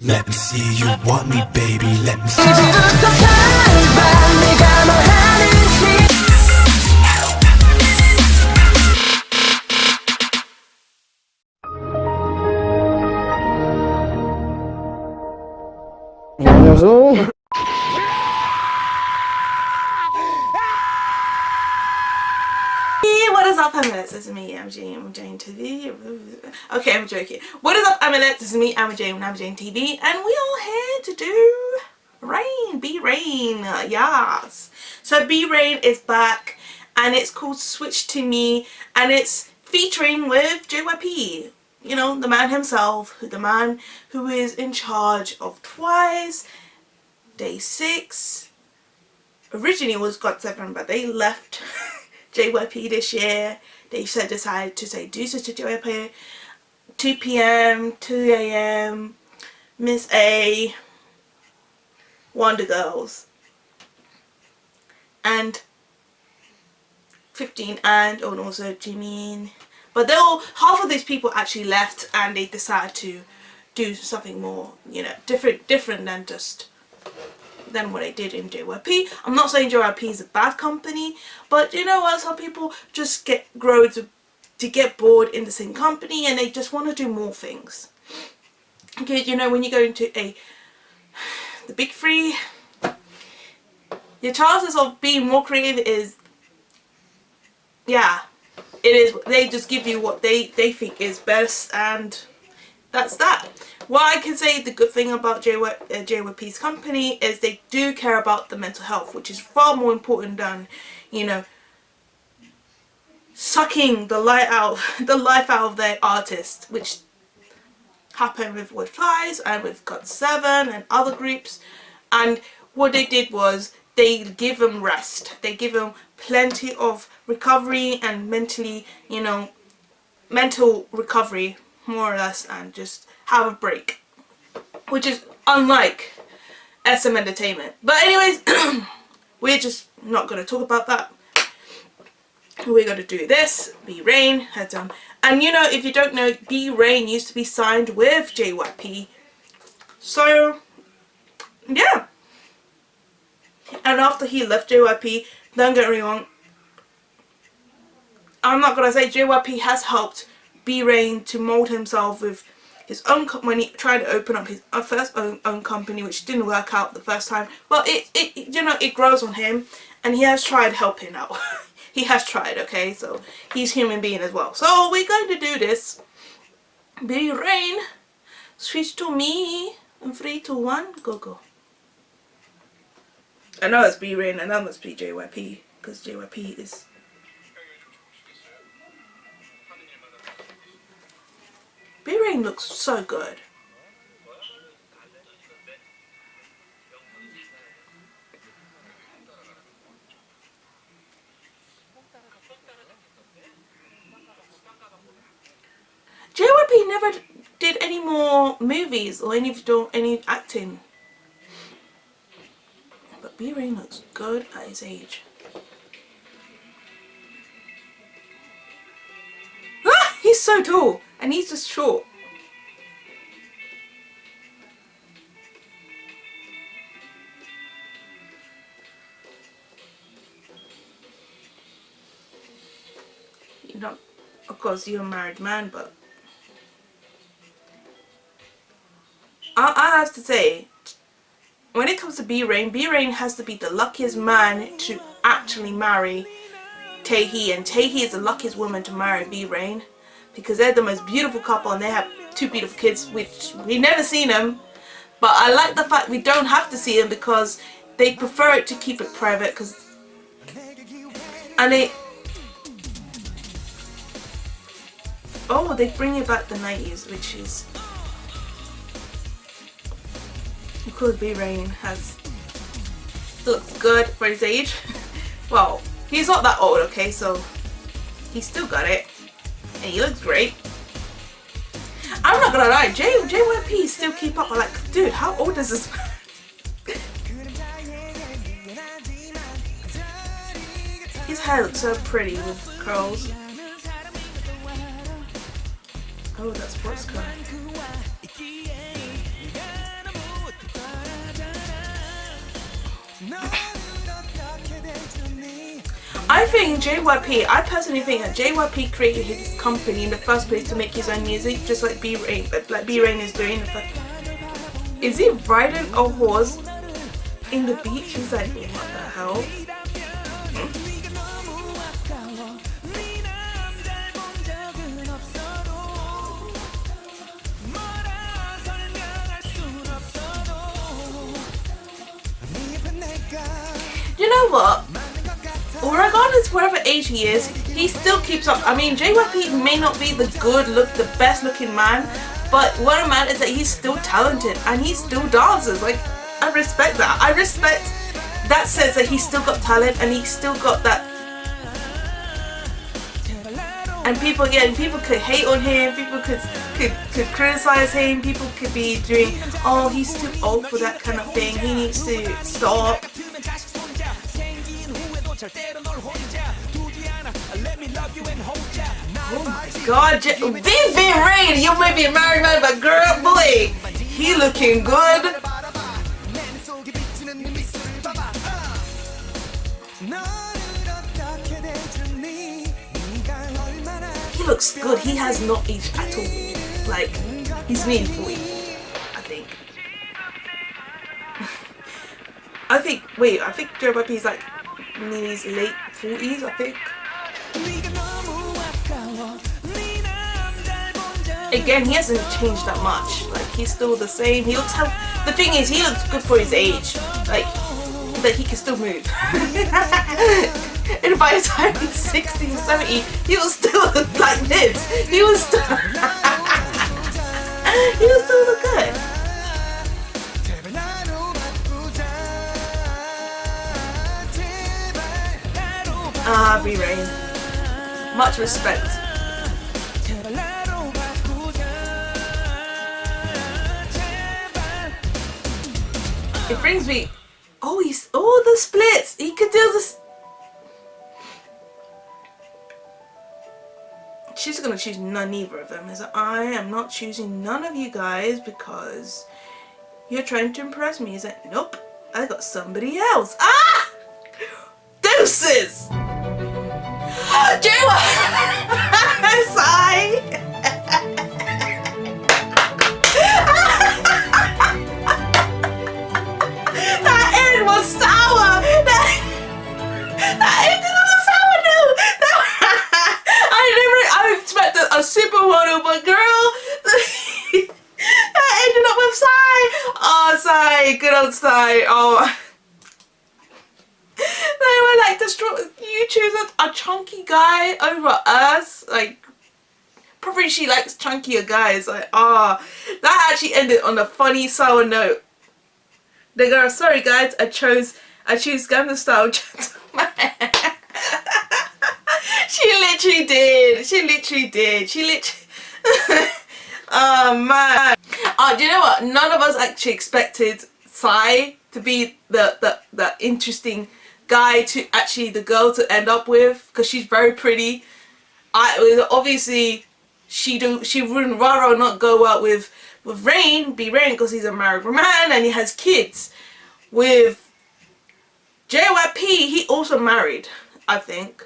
Let me see you want me, baby. Let me see. 안녕하세요. Hey, what is up, Amulets? It's me, I'm Jane TV. Okay, I'm joking. What is up, Amulets? It's me, I'm Jane TV, and we are here to do Rain, Be Rain, yes. So Be Rain is back, and it's called Switch to Me, and it's featuring with JYP. You know, the man himself, the man who is in charge of TWICE, Day 6. Originally it was GOT7, but they left JYP this year. They decided to say deuces to JYP. 2 PM, 2 AM, Miss A, Wonder Girls, and 15 and also Jimin. But they all, half of these people actually left, and they decided to do something more, you know, different than just than what they did in JYP. I'm not saying JYP is a bad company, but you know what, some people just grow to get bored in the same company, and they just want to do more things. Okay, you know, when you go into the big three, your chances of being more creative is, yeah, it is. They just give you what they think is best, and that's that. What I can say, the good thing about JYP's company is they do care about the mental health, which is far more important than, you know, sucking the life out of their artists, which happened with TWICE and with GOT7 and other groups. And what they did was they give them rest. They give them plenty of recovery and mentally, you know, mental recovery, more or less, and just have a break, which is unlike SM Entertainment. But anyways, we're just not going to talk about that. We're going to do this, Be Rain, head down. And you know, if you don't know, Be Rain used to be signed with JYP. So, yeah. And after he left JYP, don't get me wrong, I'm not going to say JYP has helped Be Rain to mold himself with his own, when he tried to open up his first own company, which didn't work out the first time. Well, it you know, it grows on him, and he has tried helping out. He has tried, okay, so he's a human being as well. So we're going to do this. Be Rain, switch to me, in 3, 2, 1, go go. I know it's Be Rain, and that must be JYP, because JYP is. Be Rain looks so good. JYP never did any more movies or any acting. But Be Rain looks good at his age. Ah! He's so tall, and he's just short. You know, of course you're a married man, but I have to say, when it comes to Be Rain has to be the luckiest man to actually marry Taehi, and Taehi is the luckiest woman to marry Be Rain, because they're the most beautiful couple, and they have 2 beautiful kids, which we never seen them. But I like the fact we don't have to see them, because they prefer it to keep it private, and they bring it back the 90s, which is, of course, Be Rain looks good for his age. Well, he's not that old, okay, so he's still got it, and he looks great. I'm not gonna lie, JYP still keep up. I'm like, dude, how old is this man? His hair looks so pretty with curls. Oh, that's sports car. I think JYP, I personally think that JYP created his company in the first place to make his own music, just like B-Rain, like B-Rain is doing. Is he riding a horse in the beach? He's like, what the hell? You know what? Regardless whatever age he is, he still keeps up. I mean, JYP may not be the best looking man, but what a man is that he's still talented and he still dances. Like, I respect that. I respect that sense that he's still got talent and he's still got that. And people could hate on him, people could criticize him, people could be doing, oh, he's too old for that kind of thing, he needs to stop. Oh my god, V-Rain, you may be a married man, but girl, boy, he looking good. He looks good. He has not aged at all. Like, he's nearly 40, I think. I think JYP is like in his late 40s, I think. Again, he hasn't changed that much. Like, he's still the same. He looks the thing is, he looks good for his age. Like, that he can still move. And by the time he's 60 or 70, he will still look like this. He will still look good. Ah, B-Rain. Much respect. It brings me, the splits. He could do this. She's gonna choose neither of them. Is I am not choosing none of you guys because you're trying to impress me. Is that nope? I got somebody else. Ah, deuces. Sigh. That end was sour. That ended on a sour note. I expected a supermodel, but girl, that ended up with Psy. Oh, Psy, good old Psy. Oh, they were like distraught. You choose a chunky guy over us, like. Probably she likes chunkier guys. Like, that actually ended on a funny sour note. The girl, sorry guys, I choose Gangnam Style Gentleman. She literally did. Oh man. Do you know what? None of us actually expected Psy to be the interesting guy to actually the girl to end up with, because she's very pretty. Obviously she wouldn't rather not go out with B-Rain because he's a married man and he has kids. With JYP, he also married, I think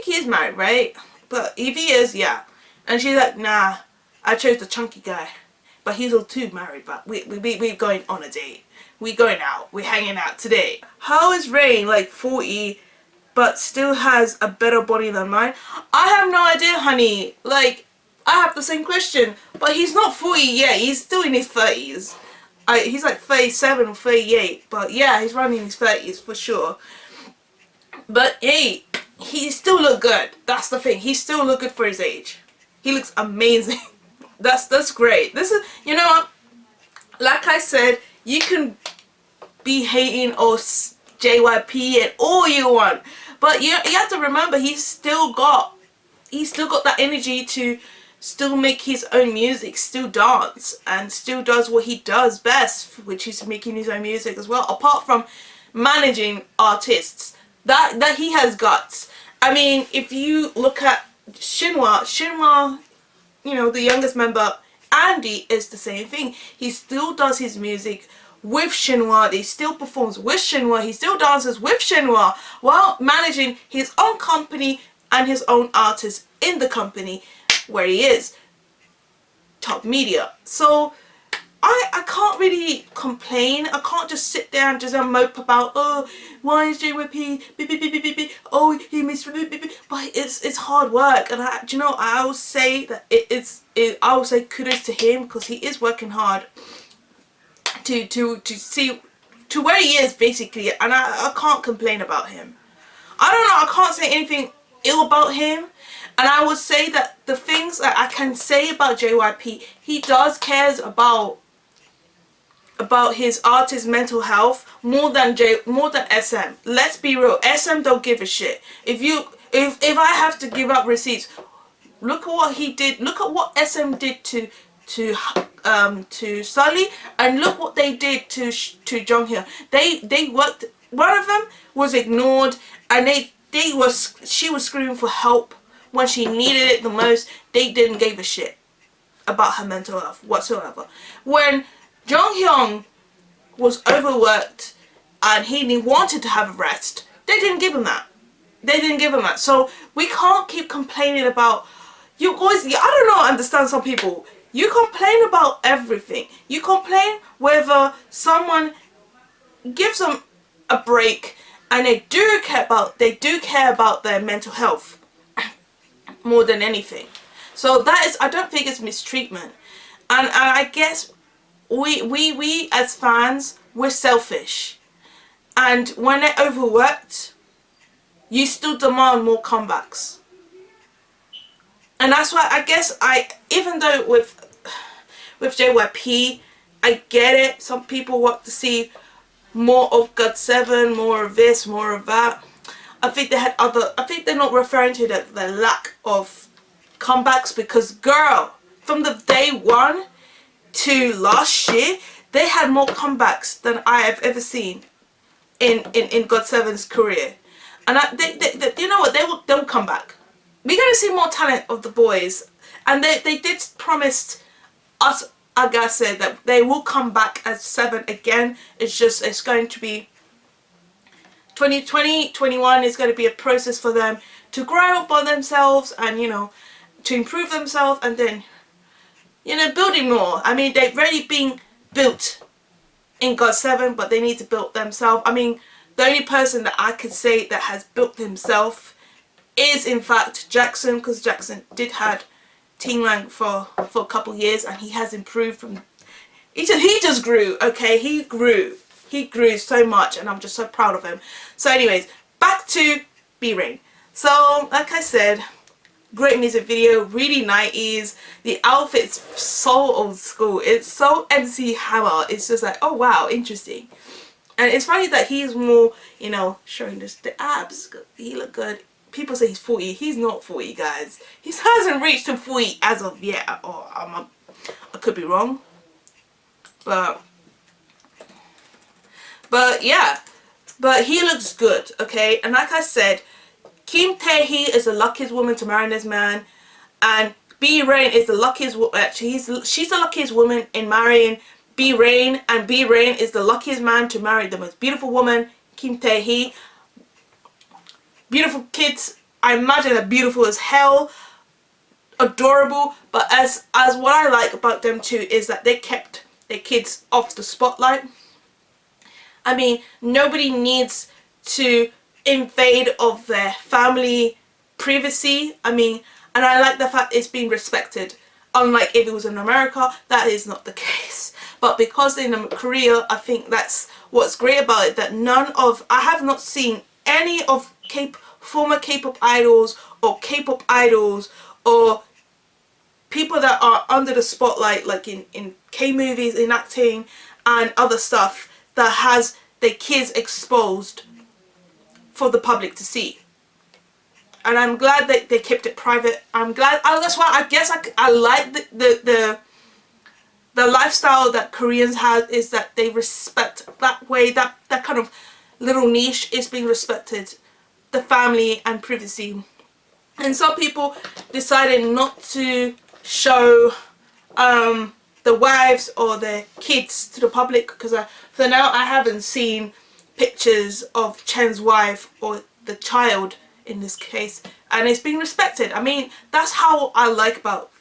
he is married, right? But if he is, yeah. And she's like, nah, I chose the chunky guy, but he's all too married. But we're going on a date. We're going out. We're hanging out today. How is Rain like 40, but still has a better body than mine? I have no idea, honey. Like, I have the same question. But he's not 40 yet. He's still in his 30s. He's like 37 or 38. But yeah, he's running his 30s for sure. But hey, he still look good. That's the thing. He still look good for his age. He looks amazing. That's great. This is, you know what? Like I said, you can be hating on JYP and all you want, but you have to remember he's still got that energy to still make his own music, still dance, and still does what he does best, which is making his own music as well. Apart from managing artists, that he has guts. I mean, if you look at Shinhwa, you know, the youngest member, Andy, is the same thing. He still does his music with Shinhwa. He still performs with Shinhwa. He still dances with Shinhwa while managing his own company and his own artists in the company where he is. Top Media. So I can't really complain. I can't just sit there and just mope about, oh, why is JYP, oh, he missed, but it's hard work. And do you know, I will say that I will say kudos to him, because he is working hard to see to where he is, basically, and I can't complain about him. I don't know, I can't say anything ill about him. And I would say that the things that I can say about JYP, he does cares about his artist's mental health more than SM. Let's be real, SM don't give a shit. If I have to give up receipts, look at what he did. Look at what SM did to Sully, and look what they did to Jonghyun. They worked. One of them was ignored, and she was screaming for help when she needed it the most. They didn't give a shit about her mental health whatsoever. When Jonghyun was overworked and he wanted to have a rest, they didn't give him that. They didn't give him that. So we can't keep complaining about, you guys, I don't know, I understand some people. You complain about everything. You complain whether someone gives them a break and they do care about their mental health more than anything. So that is, I don't think it's mistreatment. And I guess we as fans, we're selfish. And when they're overworked, you still demand more comebacks. And that's why I guess even though with JYP, I get it. Some people want to see more of GOT7, more of this, more of that. I think they're not referring to the lack of comebacks, because girl, from the day one to last year, they had more comebacks than I have ever seen in GOT7's career. And they you know what, they will come back. We're going to see more talent of the boys, and they did promise us, Aga said, that they will come back as 7 again. It's going to be 2021 is going to be a process for them to grow up on themselves and, you know, to improve themselves, and then, you know, building more. I mean, they've already been built in GOT7, but they need to build themselves. I mean, the only person that I could say that has built himself is in fact Jackson, because Jackson did had Team Lang for a couple years, and he has improved from, he just grew, okay, he grew so much, and I'm just so proud of him. So anyways, back to B-Rain. So like I said, great music video, really 90s. The outfit's so old school, it's so MC Hammer. It's just like, oh wow, interesting. And it's funny that he's more, you know, showing the abs. He look good. People say he's 40. He's not 40, guys. He hasn't reached to 40 as of yet. Oh, I could be wrong. But yeah. But he looks good, okay? And like I said, Kim Tae-hee is the luckiest woman to marry this man. And B-Rain is the luckiest woman. Actually, she's the luckiest woman in marrying B-Rain. And B-Rain is the luckiest man to marry the most beautiful woman, Kim Tae-hee. Beautiful kids, I imagine they're beautiful as hell, adorable, but as what I like about them too is that they kept their kids off the spotlight. I mean, nobody needs to invade of their family privacy. I mean, and I like the fact it's being respected. Unlike if it was in America, that is not the case. But because they're in Korea, I think that's what's great about it, that I have not seen any of former K-pop idols or K-pop idols or people that are under the spotlight, like in K-movies, in acting and other stuff, that has their kids exposed for the public to see. And I'm glad that they kept it private. I'm glad. That's why I guess I like the lifestyle that Koreans have, is that they respect that way, that kind of little niche is being respected, the family and privacy. And some people decided not to show the wives or their kids to the public, because for now I haven't seen pictures of Chen's wife or the child in this case, and it's being respected. I mean, that's how I like about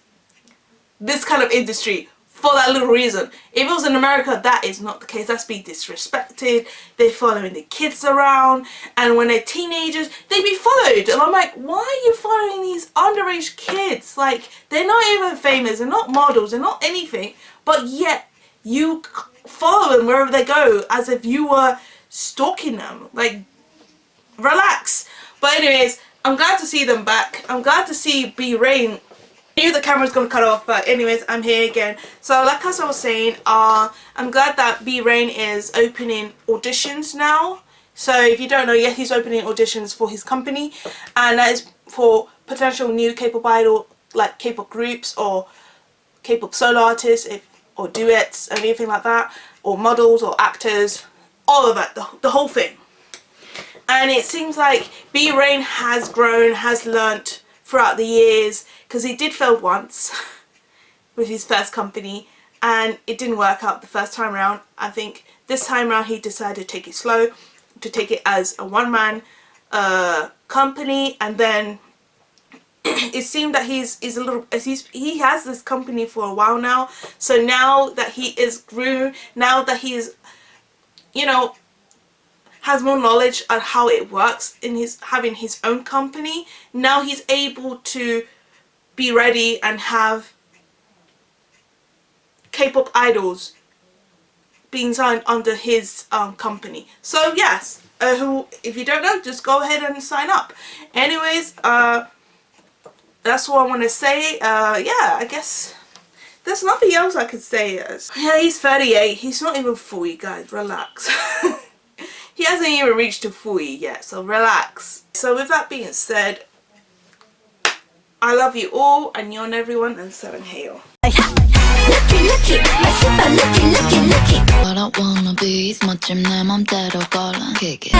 this kind of industry, for that little reason. If it was in America, that is not the case. That's being disrespected. They're following the kids around, and when they're teenagers, they be followed. And I'm like, why are you following these underage kids? Like, they're not even famous, they're not models, they're not anything, but yet you follow them wherever they go as if you were stalking them. Like, relax. But anyways, I'm glad to see them back. I'm glad to see B Rain. I knew the camera's gonna cut off, but anyways, I'm here again. So like as I was saying, I'm glad that B Rain is opening auditions now. So if you don't know yet, he's opening auditions for his company, and that is for potential new K-pop idol, like K-pop groups or K-pop solo artists, or duets, anything like that, or models or actors, all of that, the whole thing. And it seems like B Rain has grown, has learnt throughout the years, because he did fail once with his first company and it didn't work out the first time around. I think this time around he decided to take it slow, to take it as a one-man company, and then it seemed that he has this company for a while now. So now that he is grew, now that he is, you know, has more knowledge on how it works in having his own company, now he's able to be ready and have K-pop idols being signed under his company. So yes, if you don't know, just go ahead and sign up. Anyways, that's what I want to say. Yeah, I guess there's nothing else I could say. Yeah, he's 38. He's not even 40, guys. Relax. He hasn't even reached to 40 yet, so relax. So with that being said, I love you all, annyeong everyone, and 사랑해요. What I wanna be is 멋짐 내 맘대로 걸어 kick it.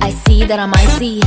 I see that I might see